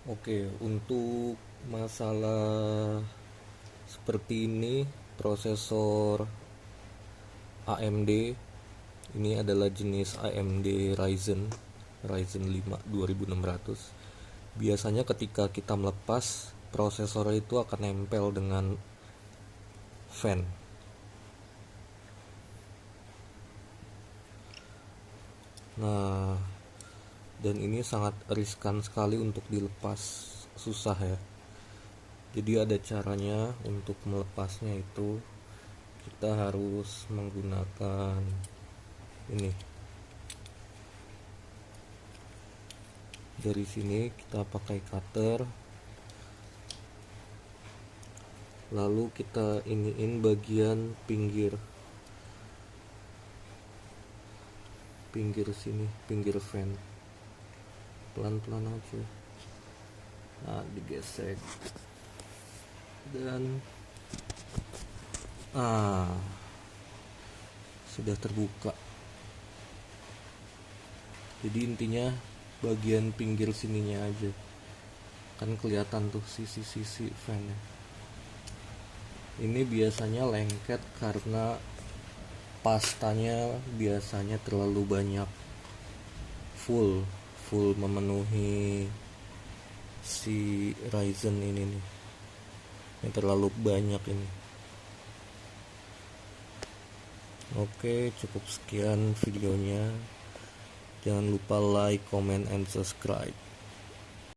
Oke, untuk masalah seperti ini, prosesor AMD ini adalah jenis AMD Ryzen 5 2600. Biasanya ketika kita melepas, prosesor itu akan nempel dengan fan. Nah, dan ini sangat riskan sekali untuk dilepas, susah ya. Jadi ada caranya untuk melepasnya, itu kita harus menggunakan ini. Dari sini kita pakai cutter, lalu kita iniin bagian pinggir sini, pinggir fan, pelan-pelan aja. Nah, digesek dan sudah terbuka. Jadi intinya bagian pinggir sininya aja, kan kelihatan tuh sisi-sisi fan-nya. Ini biasanya lengket karena pastanya biasanya terlalu banyak, full memenuhi si Ryzen ini nih. Ini terlalu banyak ini. Oke, cukup sekian videonya. Jangan lupa like, comment, and subscribe.